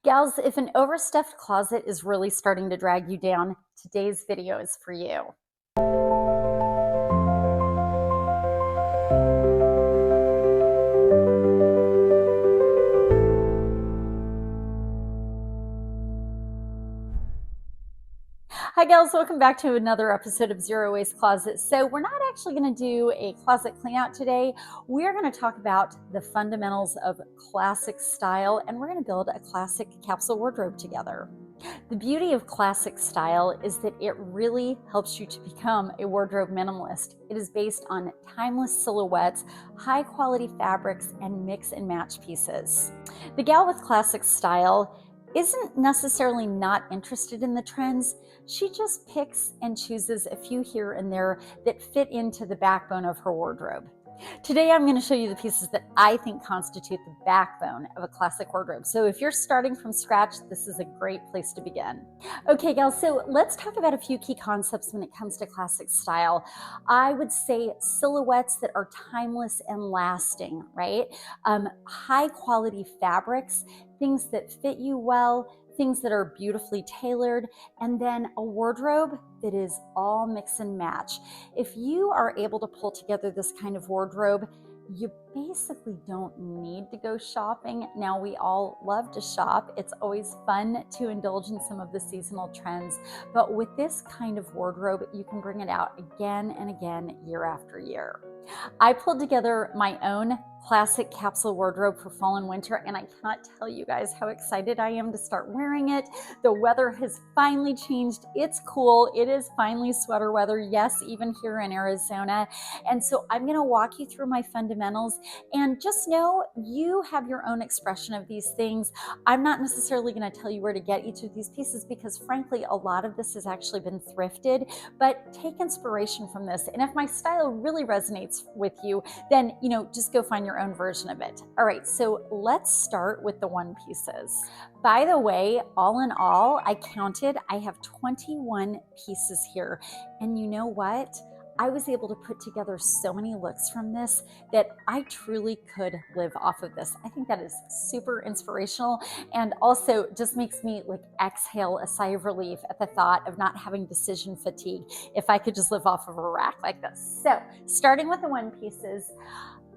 Gals, if an overstuffed closet is really starting to drag you down, today's video is for you. Hi gals, welcome back to another episode of Zero Waste Closet. So we're not actually going to do a closet clean out today. We're going to talk about the fundamentals of classic style, and we're going to build a classic capsule wardrobe together. The beauty of classic style is that it really helps you to become a wardrobe minimalist. It is based on timeless silhouettes, high quality fabrics, and mix and match pieces. The gal with classic style isn't necessarily not interested in the trends. She just picks and chooses a few here and there that fit into the backbone of her wardrobe. Today, I'm going to show you the pieces that I think constitute the backbone of a classic wardrobe. So if you're starting from scratch, this is a great place to begin. Okay, gals, so let's talk about a few key concepts when it comes to classic style. I would say silhouettes that are timeless and lasting, right? High quality fabrics, things that fit you well, things that are beautifully tailored, and then a wardrobe that is all mix and match. If you are able to pull together this kind of wardrobe, you basically don't need to go shopping. Now, we all love to shop. It's always fun to indulge in some of the seasonal trends, but with this kind of wardrobe, you can bring it out again and again, year after year. I pulled together my own classic capsule wardrobe for fall and winter, and I cannot tell you guys how excited I am to start wearing it. The weather has finally changed. It's cool. It is finally sweater weather. Yes, even here in Arizona. And so I'm going to walk you through my fundamentals, and just know you have your own expression of these things. I'm not necessarily going to tell you where to get each of these pieces because frankly, a lot of this has actually been thrifted, but take inspiration from this. And if my style really resonates with you, then, just go find your own version of it. All right, so let's start with the one pieces. By the way, all in all, I counted, I have 21 pieces here. And you know what? I was able to put together so many looks from this that I truly could live off of this. I think that is super inspirational and also just makes me exhale a sigh of relief at the thought of not having decision fatigue if I could just live off of a rack like this. So starting with the one pieces,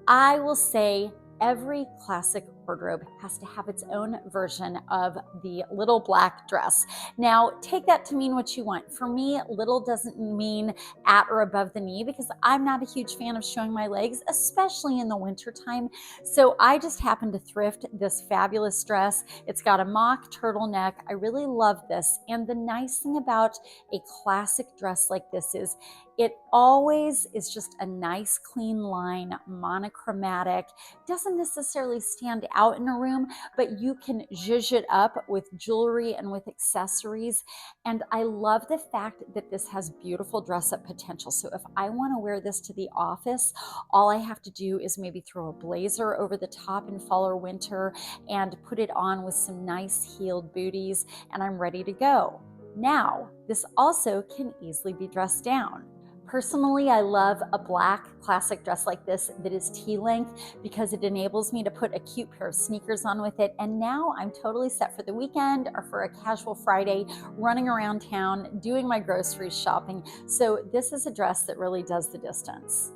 I will say every classic wardrobe has to have its own version of the little black dress. Now, take that to mean what you want. For me, little doesn't mean at or above the knee because I'm not a huge fan of showing my legs, especially in the wintertime. So I just happened to thrift this fabulous dress. It's got a mock turtleneck. I really love this. And the nice thing about a classic dress like this is it always is just a nice clean line, monochromatic, doesn't necessarily stand out in a room, but you can zhuzh it up with jewelry and with accessories. And I love the fact that this has beautiful dress up potential. So if I want to wear this to the office, all I have to do is maybe throw a blazer over the top in fall or winter and put it on with some nice heeled booties, and I'm ready to go. Now, this also can easily be dressed down. Personally, I love a black classic dress like this that is T-length because it enables me to put a cute pair of sneakers on with it. And now I'm totally set for the weekend or for a casual Friday, running around town, doing my grocery shopping. So this is a dress that really does the distance.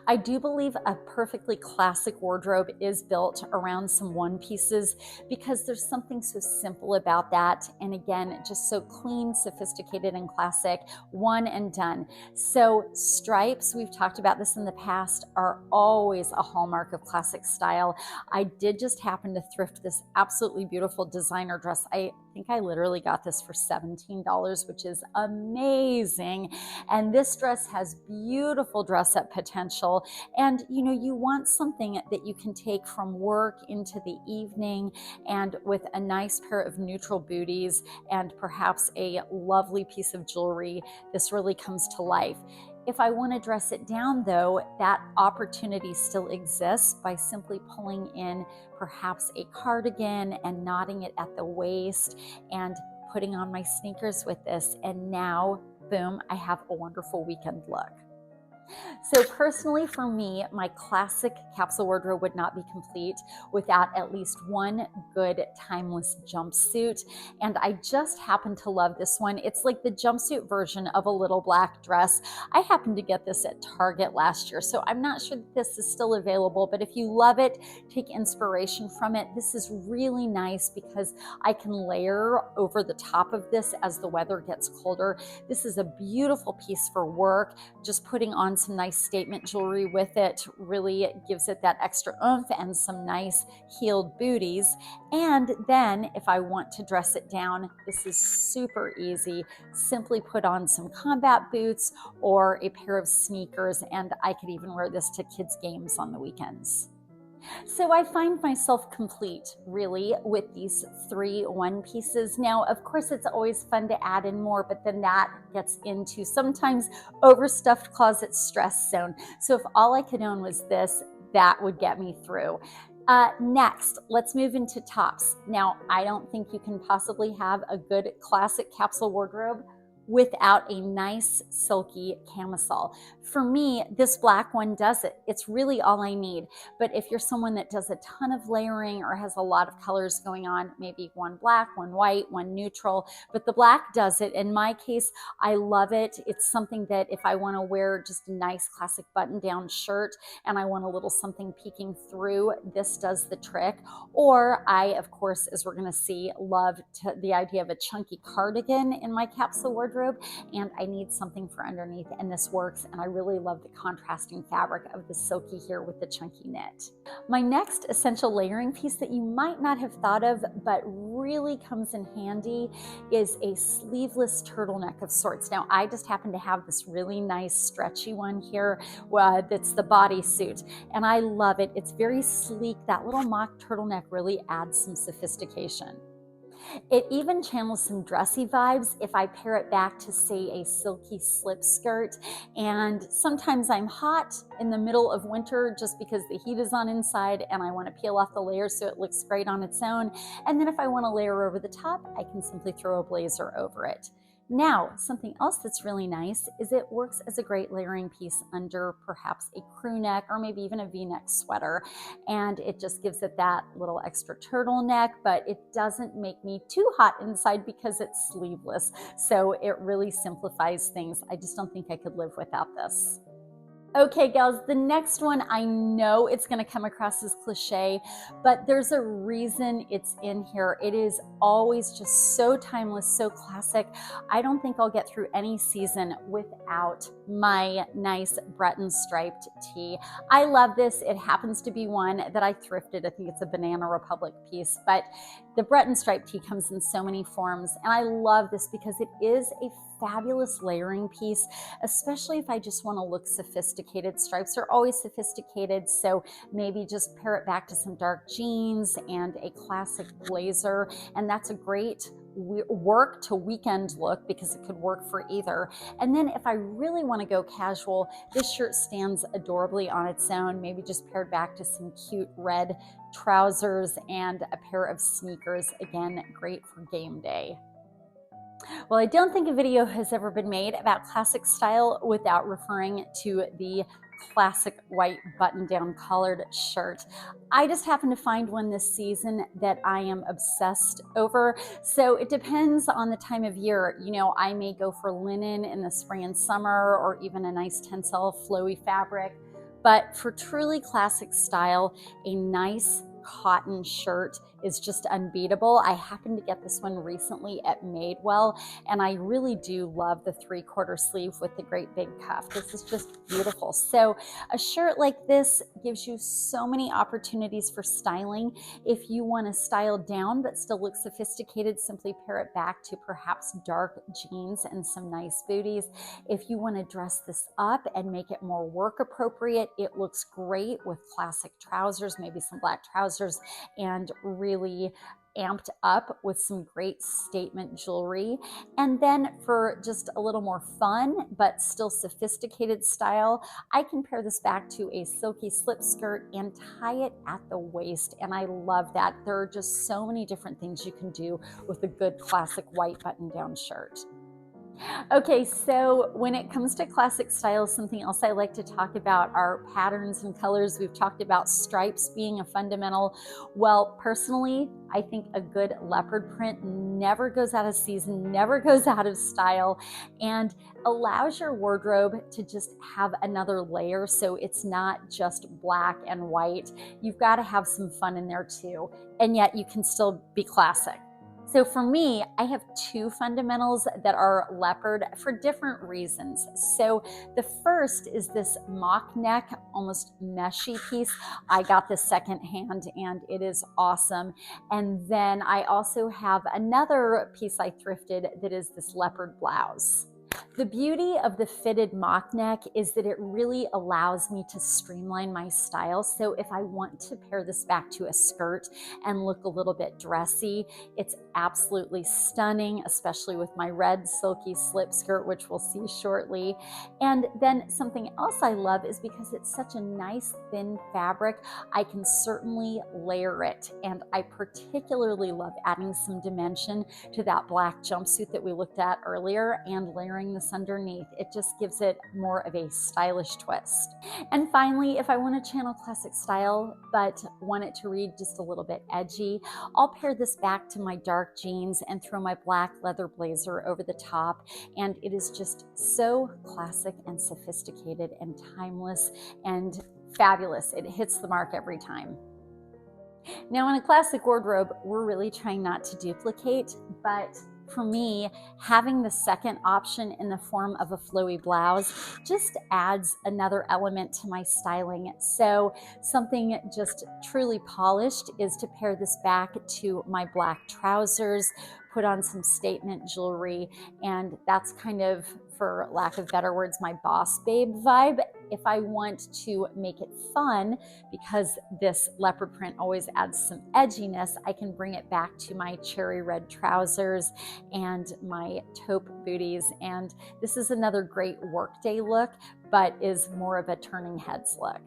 I do believe a perfectly classic wardrobe is built around some one pieces because there's something so simple about that. And again, just so clean, sophisticated, and classic, one and done. So stripes, we've talked about this in the past, are always a hallmark of classic style. I did just happen to thrift this absolutely beautiful designer dress. I think I literally got this for $17, which is amazing. And this dress has beautiful dress up potential. And you want something that you can take from work into the evening, and with a nice pair of neutral booties and perhaps a lovely piece of jewelry, this really comes to life. If I want to dress it down though, that opportunity still exists by simply pulling in perhaps a cardigan and knotting it at the waist and putting on my sneakers with this. And now, boom, I have a wonderful weekend look. So personally for me, my classic capsule wardrobe would not be complete without at least one good timeless jumpsuit. And I just happen to love this one. It's like the jumpsuit version of a little black dress. I happened to get this at Target last year, so I'm not sure that this is still available, but if you love it, take inspiration from it. This is really nice because I can layer over the top of this as the weather gets colder. This is a beautiful piece for work. Just putting on some nice statement jewelry with it really gives it that extra oomph, and some nice heeled booties. And then if I want to dress it down, this is super easy. Simply put on some combat boots or a pair of sneakers, and I could even wear this to kids' games on the weekends. So I find myself complete really with these 3 one pieces. Now, of course, it's always fun to add in more, but then that gets into sometimes overstuffed closet stress zone. So if all I could own was this, that would get me through. Next, let's move into tops. Now, I don't think you can possibly have a good classic capsule wardrobe without a nice silky camisole. For me, this black one does it. It's really all I need. But if you're someone that does a ton of layering or has a lot of colors going on, maybe one black, one white, one neutral, but the black does it. In my case, I love it. It's something that if I want to wear just a nice classic button-down shirt and I want a little something peeking through, this does the trick. Or I, of course, as we're going to see, love the idea of a chunky cardigan in my capsule wardrobe, and I need something for underneath, and this works. And I really love the contrasting fabric of the silky here with the chunky knit. My next essential layering piece that you might not have thought of but really comes in handy is a sleeveless turtleneck of sorts. Now, I just happen to have this really nice stretchy one here that's the bodysuit, and I love it. It's very sleek. That little mock turtleneck really adds some sophistication. It even channels some dressy vibes if I pair it back to, say, a silky slip skirt. And sometimes I'm hot in the middle of winter just because the heat is on inside and I want to peel off the layers so it looks great on its own. And then if I want to layer over the top, I can simply throw a blazer over it. Now, something else that's really nice is it works as a great layering piece under perhaps a crew neck or maybe even a V-neck sweater. And it just gives it that little extra turtleneck, but it doesn't make me too hot inside because it's sleeveless. So it really simplifies things. I just don't think I could live without this. Okay, gals, the next one, I know it's going to come across as cliche, but there's a reason it's in here. It is always just so timeless, so classic. I don't think I'll get through any season without my nice Breton striped tee. I love this. It happens to be one that I thrifted. I think it's a Banana Republic piece, but the Breton striped tee comes in so many forms, and I love this because it is a fabulous layering piece, especially if I just want to look sophisticated. Stripes are always sophisticated, so maybe just pair it back to some dark jeans and a classic blazer, and that's a great work to weekend look because it could work for either. And then if I really want to go casual, this shirt stands adorably on its own, maybe just paired back to some cute red trousers and a pair of sneakers. Again, great for game day. Well, I don't think a video has ever been made about classic style without referring to the classic white button-down collared shirt. I just happened to find one this season that I am obsessed over. So it depends on the time of year. You know, I may go for linen in the spring and summer, or even a nice tencel flowy fabric. But for truly classic style, a nice cotton shirt is just unbeatable. I happened to get this one recently at Madewell, and I really do love the 3/4 sleeve with the great big cuff. This is just beautiful. So a shirt like this gives you so many opportunities for styling. If you want to style down but still look sophisticated, simply pair it back to perhaps dark jeans and some nice booties. If you want to dress this up and make it more work appropriate, it looks great with classic trousers, maybe some black trousers, and really amped up with some great statement jewelry. And then for just a little more fun but still sophisticated style, I can pair this back to a silky slip skirt and tie it at the waist, and I love that. There are just so many different things you can do with a good classic white button-down shirt. Okay, so when it comes to classic styles, something else I like to talk about are patterns and colors. We've talked about stripes being a fundamental. Well, personally, I think a good leopard print never goes out of season, never goes out of style, and allows your wardrobe to just have another layer so it's not just black and white. You've got to have some fun in there too, and yet you can still be classic. So for me, I have two fundamentals that are leopard for different reasons. So the first is this mock neck, almost meshy piece. I got this secondhand and it is awesome. And then I also have another piece I thrifted that is this leopard blouse. The beauty of the fitted mock neck is that it really allows me to streamline my style. So if I want to pair this back to a skirt and look a little bit dressy, it's absolutely stunning, especially with my red silky slip skirt, which we'll see shortly. And then something else I love is because it's such a nice thin fabric, I can certainly layer it. And I particularly love adding some dimension to that black jumpsuit that we looked at earlier and layering this underneath. It just gives it more of a stylish twist. And finally, if I want to channel classic style but want it to read just a little bit edgy, I'll pair this back to my dark jeans and throw my black leather blazer over the top, and it is just so classic and sophisticated and timeless and fabulous. It hits the mark every time. Now, in a classic wardrobe, we're really trying not to duplicate, but for me, having the second option in the form of a flowy blouse just adds another element to my styling. So something just truly polished is to pair this back to my black trousers, put on some statement jewelry, and that's kind of, for lack of better words, my boss babe vibe. If I want to make it fun, because this leopard print always adds some edginess, I can bring it back to my cherry red trousers and my taupe booties. And this is another great workday look, but is more of a turning heads look.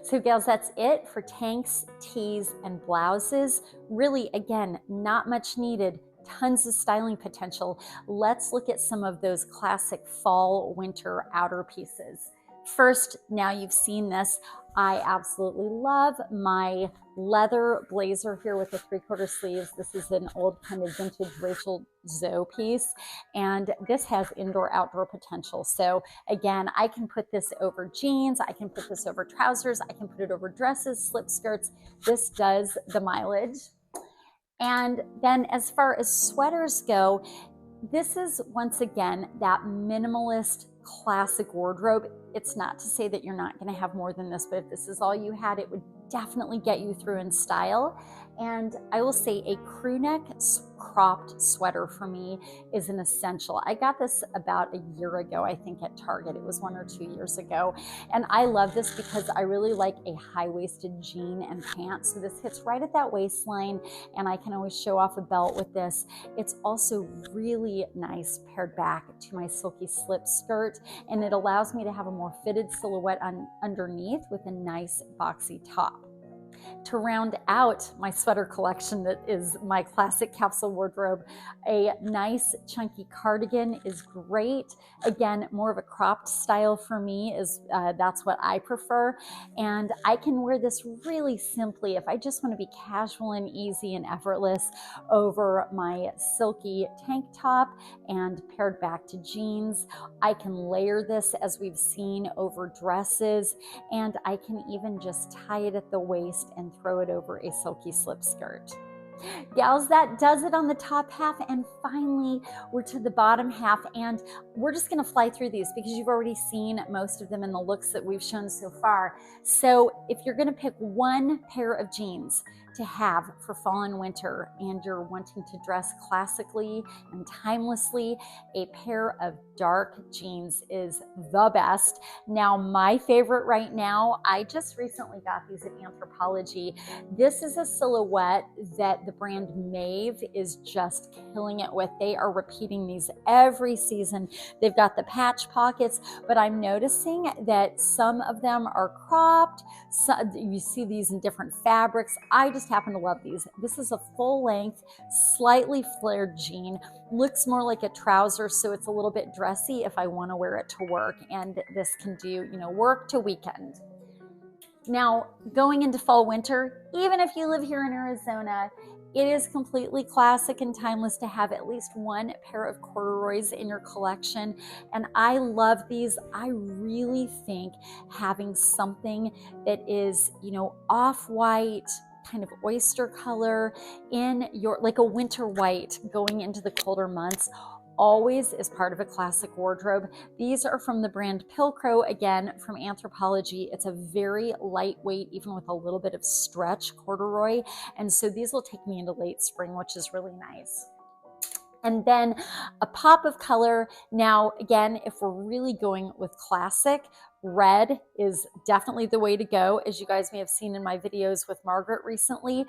So gals, that's it for tanks, tees, and blouses. Really, again, not much needed, tons of styling potential. Let's look at some of those classic fall, winter outer pieces. First, now you've seen this, I absolutely love my leather blazer here with the 3/4 sleeves. This is an old kind of vintage Rachel Zoe piece, and this has indoor outdoor potential. So again, I can put this over jeans, I can put this over trousers, I can put it over dresses, slip skirts. This does the mileage. And then as far as sweaters go, this is once again that minimalist classic wardrobe. It's not to say that you're not going to have more than this, but if this is all you had, it would definitely get you through in style. And I will say a crew neck cropped sweater for me is an essential. I got this about a year ago, I think at Target. It was 1 or 2 years ago. And I love this because I really like a high-waisted jean and pants. So this hits right at that waistline, and I can always show off a belt with this. It's also really nice paired back to my silky slip skirt, and it allows me to have a more fitted silhouette underneath with a nice boxy top. To round out my sweater collection that is my classic capsule wardrobe, a nice chunky cardigan is great. Again, more of a cropped style for me is that's what I prefer. And I can wear this really simply if I just want to be casual and easy and effortless over my silky tank top and paired back to jeans. I can layer this, as we've seen, over dresses, and I can even just tie it at the waist and throw it over a silky slip skirt. Gals, that does it on the top half, and finally we're to the bottom half, and we're just going to fly through these because you've already seen most of them in the looks that we've shown so far. So if you're going to pick one pair of jeans to have for fall and winter, and you're wanting to dress classically and timelessly, a pair of dark jeans is the best. Now, my favorite right now, I just recently got these at Anthropologie. This is a silhouette that the brand Maeve is just killing it with. They are repeating these every season. They've got the patch pockets, but I'm noticing that some of them are cropped. So you see these in different fabrics. I just just happen to love these. This is a full length, slightly flared jean. Looks more like a trouser, so it's a little bit dressy if I want to wear it to work. And this can do, work to weekend. Now, going into fall winter, even if you live here in Arizona, it is completely classic and timeless to have at least one pair of corduroys in your collection. And I love these. I really think having something that is, off-white, kind of oyster color in your, like a winter white going into the colder months, always is part of a classic wardrobe. These are from the brand Pilcrow, again, from Anthropologie. It's a very lightweight, even with a little bit of stretch corduroy. And so these will take me into late spring, which is really nice. And then a pop of color. Now, again, if we're really going with classic, red is definitely the way to go. As you guys may have seen in my videos with Margaret recently,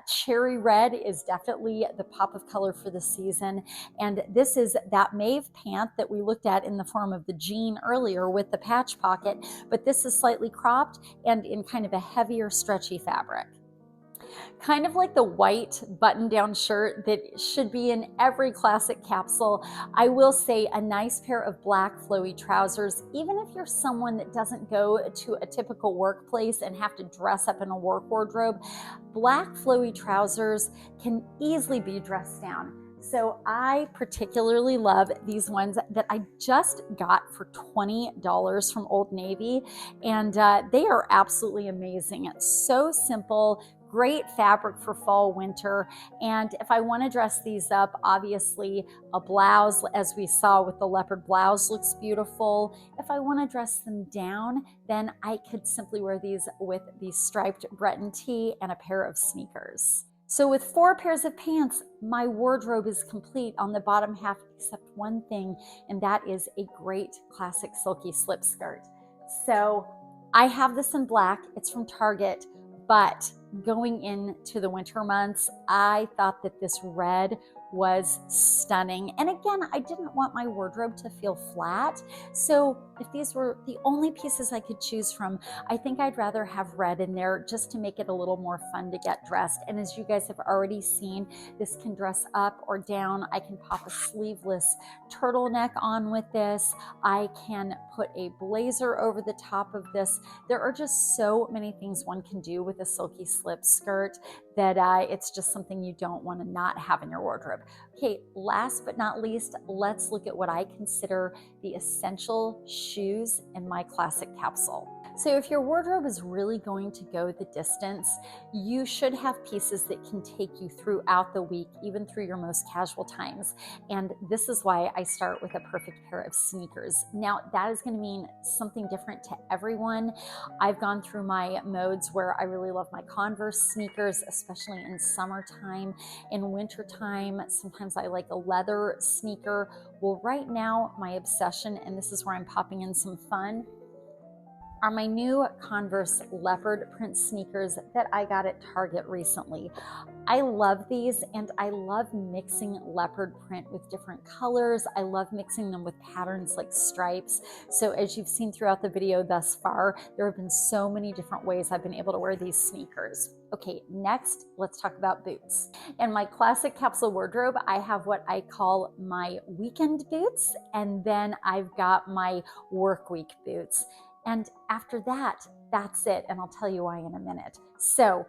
cherry red is definitely the pop of color for the season. And this is that mauve pant that we looked at in the form of the jean earlier with the patch pocket, but this is slightly cropped and in kind of a heavier, stretchy fabric. Kind of like the white button-down shirt that should be in every classic capsule. I will say a nice pair of black flowy trousers, even if you're someone that doesn't go to a typical workplace and have to dress up in a work wardrobe, black flowy trousers can easily be dressed down. So I particularly love these ones that I just got for $20 from Old Navy, and they are absolutely amazing. It's so simple, great fabric for fall, winter. And if I want to dress these up, obviously a blouse, as we saw with the leopard blouse, looks beautiful. If I want to dress them down, then I could simply wear these with the striped Breton tee and a pair of sneakers. So with 4 pairs of pants, my wardrobe is complete on the bottom half, except one thing, and that is a great classic silky slip skirt. So I have this in black. It's from Target, but going into the winter months, I thought that this red was stunning. And again, I didn't want my wardrobe to feel flat. So if these were the only pieces I could choose from, I think I'd rather have red in there just to make it a little more fun to get dressed. And as you guys have already seen, this can dress up or down. I can pop a sleeveless turtleneck on with this. I can put a blazer over the top of this. There are just so many things one can do with a silky slip skirt that it's just something you don't want to not have in your wardrobe. Okay, last but not least, let's look at what I consider the essential shoes in my classic capsule. So if your wardrobe is really going to go the distance, you should have pieces that can take you throughout the week, even through your most casual times. And this is why I start with a perfect pair of sneakers. Now, that is going to mean something different to everyone. I've gone through my modes where I really love my Converse sneakers, especially in summertime. In wintertime, sometimes I like a leather sneaker. Well, right now, my obsession, and this is where I'm popping in some fun, are my new Converse leopard print sneakers that I got at Target recently. I love these, and I love mixing leopard print with different colors. I love mixing them with patterns like stripes. So as you've seen throughout the video thus far, there have been so many different ways I've been able to wear these sneakers. Okay, next, let's talk about boots. In my classic capsule wardrobe, I have what I call my weekend boots, and then I've got my work week boots. And after that, that's it. And I'll tell you why in a minute. So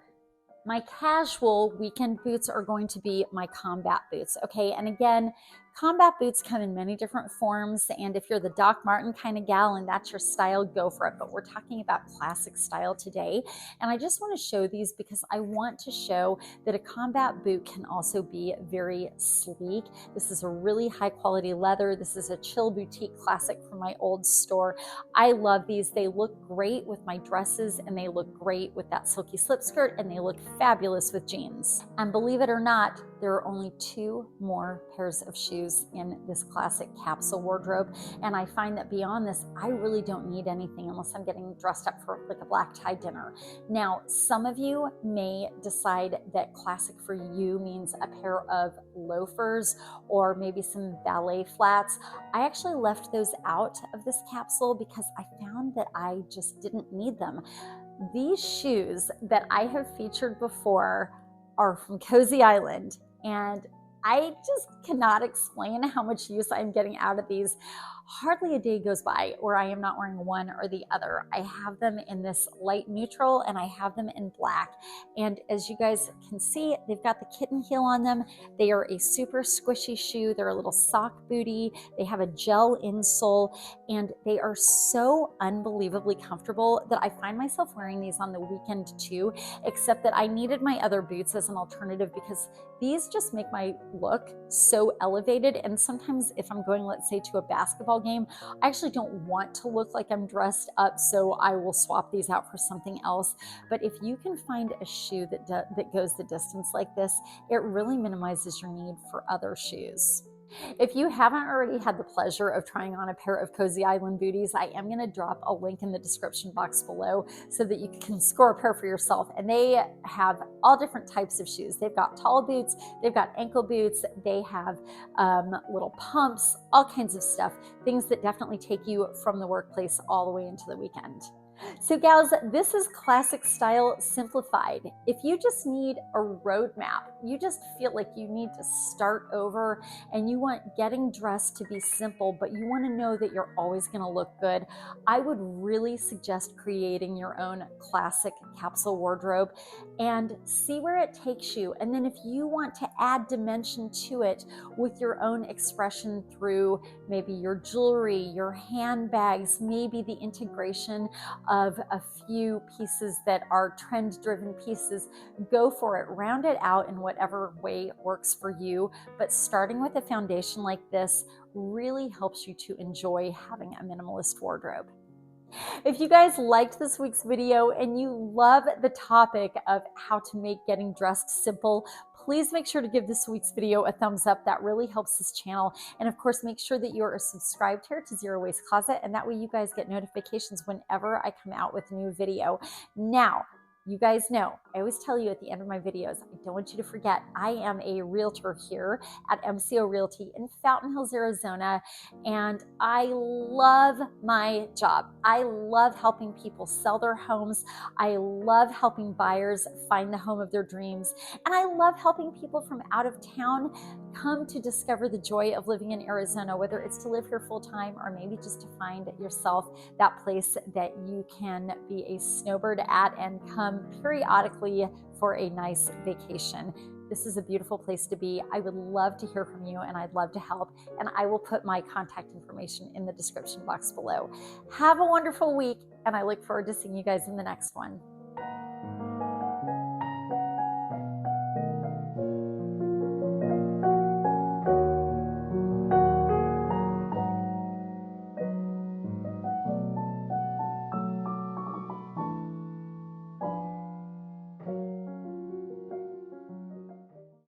my casual weekend boots are going to be my combat boots. Okay. And again, combat boots come in many different forms. And if you're the Doc Martin kind of gal and that's your style, go for it. But we're talking about classic style today. And I just want to show these because I want to show that a combat boot can also be very sleek. This is a really high quality leather. This is a Chill Boutique classic from my old store. I love these. They look great with my dresses and they look great with that silky slip skirt and they look fabulous with jeans. And believe it or not, there are only 2 more pairs of shoes in this classic capsule wardrobe. And I find that beyond this, I really don't need anything unless I'm getting dressed up for like a black tie dinner. Now, some of you may decide that classic for you means a pair of loafers or maybe some ballet flats. I actually left those out of this capsule because I found that I just didn't need them. These shoes that I have featured before are from Cozy Island, and I just cannot explain how much use I'm getting out of these. Hardly a day goes by where I am not wearing one or the other. I have them in this light neutral and I have them in black. And as you guys can see, they've got the kitten heel on them. They are a super squishy shoe. They're a little sock booty. They have a gel insole, and they are so unbelievably comfortable that I find myself wearing these on the weekend too, except that I needed my other boots as an alternative because these just make my look so elevated. And sometimes if I'm going, let's say, to a basketball game, I actually don't want to look like I'm dressed up, so I will swap these out for something else. But if you can find a shoe that goes the distance like this, it really minimizes your need for other shoes. If you haven't already had the pleasure of trying on a pair of Cozy Island booties, I am going to drop a link in the description box below so that you can score a pair for yourself. And they have all different types of shoes. They've got tall boots, they've got ankle boots, they have little pumps, all kinds of stuff, things that definitely take you from the workplace all the way into the weekend. So gals, this is classic style simplified. If you just need a roadmap, you just feel like you need to start over and you want getting dressed to be simple, but you want to know that you're always going to look good, I would really suggest creating your own classic capsule wardrobe and see where it takes you. And then if you want to add dimension to it with your own expression through maybe your jewelry, your handbags, maybe the integration of a few pieces that are trend-driven pieces, go for it. Round it out in whatever way works for you. But starting with a foundation like this really helps you to enjoy having a minimalist wardrobe. If you guys liked this week's video and you love the topic of how to make getting dressed simple, please make sure to give this week's video a thumbs up. That really helps this channel. And of course, make sure that you are subscribed here to Zero Waste Closet, and that way you guys get notifications whenever I come out with a new video. Now, you guys know, I always tell you at the end of my videos, I don't want you to forget, I am a realtor here at MCO Realty in Fountain Hills, Arizona, and I love my job. I love helping people sell their homes. I love helping buyers find the home of their dreams. And I love helping people from out of town come to discover the joy of living in Arizona, whether it's to live here full time or maybe just to find yourself that place that you can be a snowbird at and come periodically for a nice vacation. This is a beautiful place to be. I would love to hear from you and I'd love to help. And I will put my contact information in the description box below. Have a wonderful week, and I look forward to seeing you guys in the next one.